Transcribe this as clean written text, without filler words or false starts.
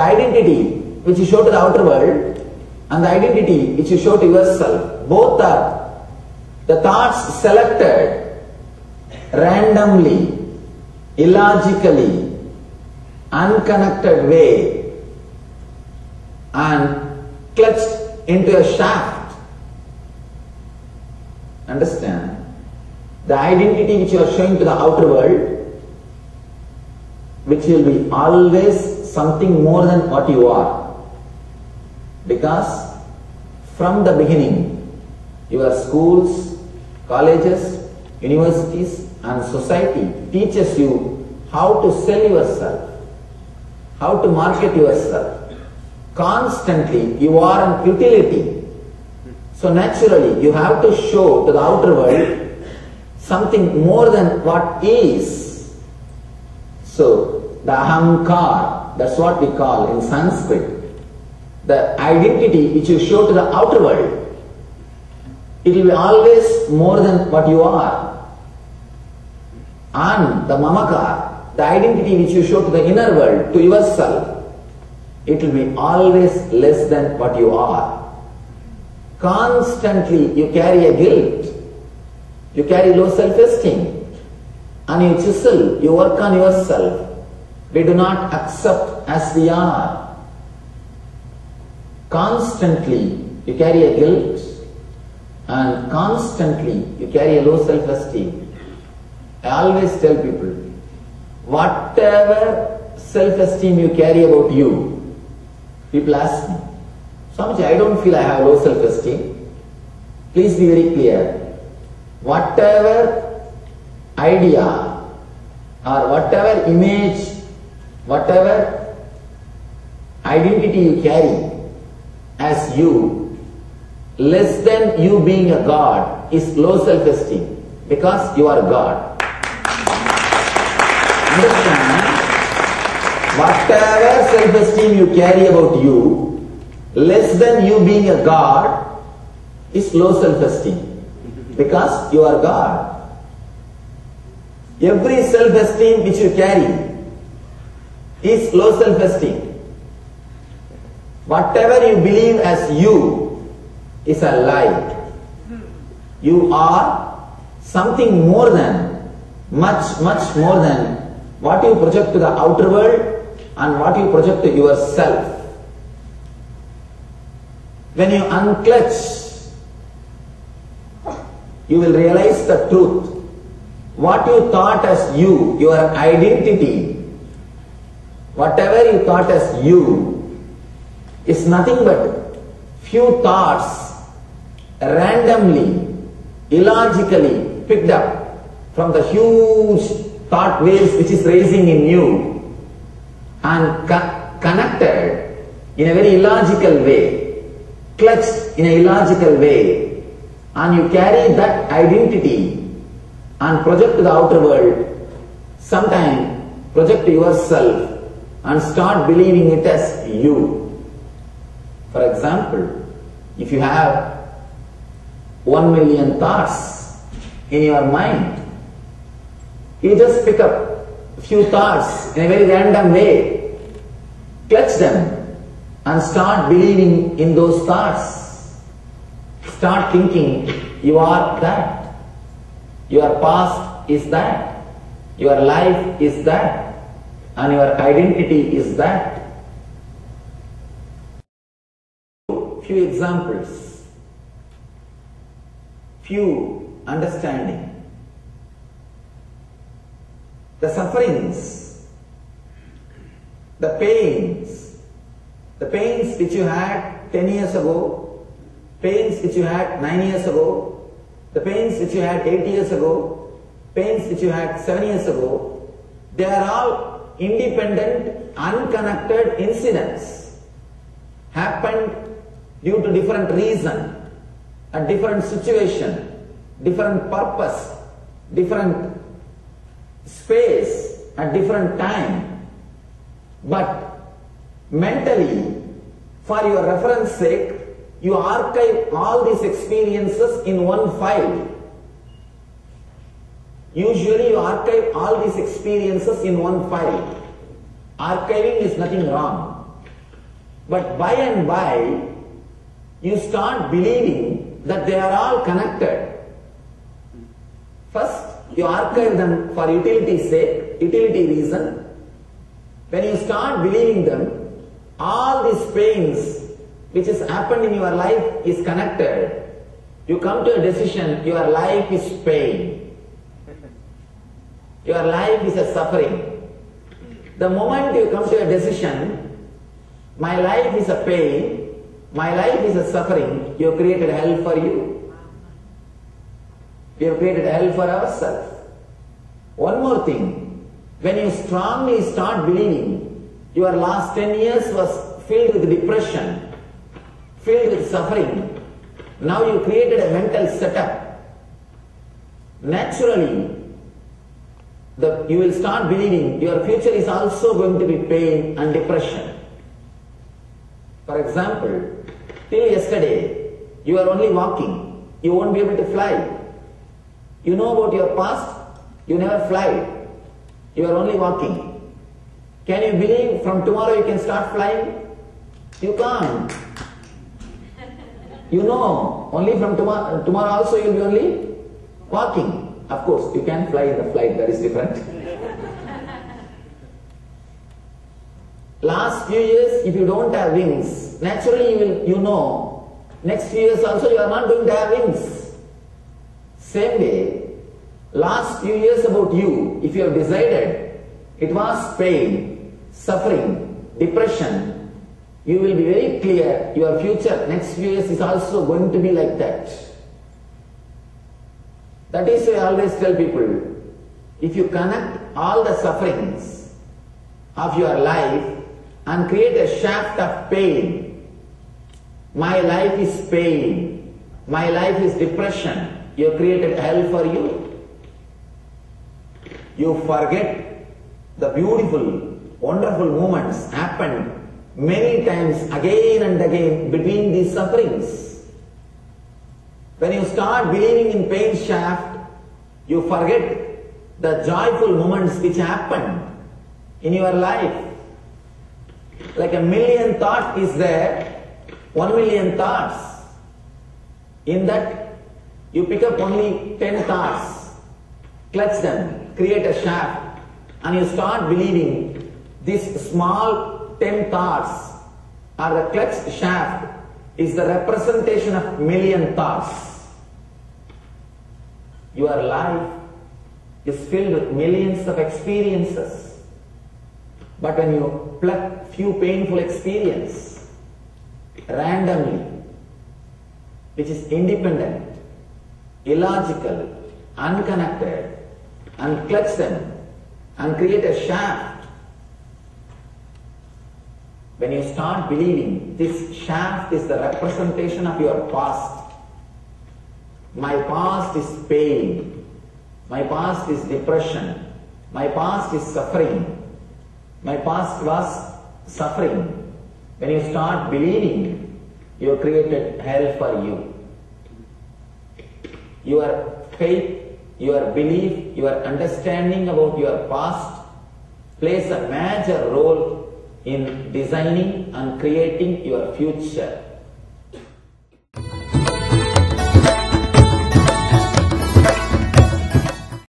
identity which you show to the outer world and the identity which you show to yourself, both are the thoughts selected randomly, illogically, unconnected way and clutched into a shaft. Understand? The identity which you are showing to the outer world, which will be always something more than what you are. Because from the beginning, your schools, colleges, universities and society teaches you how to sell yourself, how to market yourself. Constantly you are an utility. So naturally you have to show to the outer world something more than what is. So the ahamkar, that's what we call in Sanskrit, the identity which you show to the outer world, it will be always more than what you are. And the mamakar, the identity which you show to the inner world, to yourself, it will be always less than what you are. Constantly you carry a guilt, you carry low self-esteem, and you chisel, you work on yourself. We do not accept as we are. Constantly you carry a guilt and constantly you carry a low self-esteem. I always tell people, whatever self-esteem you carry about you, people ask me, Swamiji, I don't feel I have low self-esteem. Please be very clear. Whatever idea or whatever image, whatever identity you carry as you, less than you being a God, is low self-esteem, because you are God. Understand? Whatever self-esteem you carry about you, less than you being a God, is low self-esteem, because you are God. Every self-esteem which you carry is low self-esteem. Whatever you believe as you is a lie. You are something more than, much more than what you project to the outer world and what you project to yourself. When you unclutch, you will realize the truth. What you thought as you, your identity, whatever you thought as you, is nothing but few thoughts randomly, illogically picked up from the huge thought waves which is raising in you and connected in a very illogical way, clutched in a illogical way, and you carry that identity and project to the outer world, sometime project to yourself and start believing it as you. For example, if you have 1 million thoughts in your mind, you just pick up a few thoughts in a very random way, clutch them and start believing in those thoughts. Start thinking you are that, your past is that, your life is that, and your identity is that. Few examples, few understanding. The sufferings, the pains which you had 10 years ago, pains which you had 9 years ago, the pains which you had 8 years ago, pains which you had 7 years ago, they are all independent, unconnected incidents, happened due to different reason, a different situation, different purpose, different space, at different time. But mentally, for your reference sake, you archive all these experiences in one file. Usually you archive all these experiences in one file. Archiving is nothing wrong. But by and by, you start believing that they are all connected. First, you archive them for utility's sake, utility reason. When you start believing them, all these pains which has happened in your life is connected. You come to a decision, your life is pain. Your life is a suffering. The moment you come to a decision, my life is a pain, my life is a suffering, you have created hell for you. We have created hell for ourselves. One more thing, when you strongly start believing your last 10 years was filled with depression, filled with suffering, now you created a mental setup. Naturally, you will start believing your future is also going to be pain and depression. For example, till yesterday, you are only walking, you won't be able to fly. You know about your past, you never fly. You are only walking. Can you believe from tomorrow you can start flying? You can't. You know, only from tomorrow also you will be only walking. Of course, you can fly in the flight, that is different. Last few years, if you don't have wings, naturally you know, next few years also you are not going to have wings. Same way, last few years about you, if you have decided it was pain, suffering, depression, you will be very clear your future next few years is also going to be like that. That is why I always tell people, if you connect all the sufferings of your life and create a shaft of pain, my life is pain, my life is depression, you have created hell for you. You forget the beautiful, wonderful moments happened many times again and again between these sufferings. When you start believing in pain shaft, you forget the joyful moments which happened in your life. Like a million thoughts is there, 1 million thoughts. In that, you pick up only 10 thoughts, clutch them, create a shaft, and you start believing these small 10 thoughts or the clutched shaft is the representation of million thoughts. Your life is filled with millions of experiences. But when you pluck few painful experiences randomly, which is independent, illogical, unconnected, and clutch them and create a shaft, when you start believing this shaft is the representation of your past, my past is pain, my past is depression, my past is suffering, my past was suffering. When you start believing, you have created hell for you. Your faith, your belief, your understanding about your past plays a major role in designing and creating your future.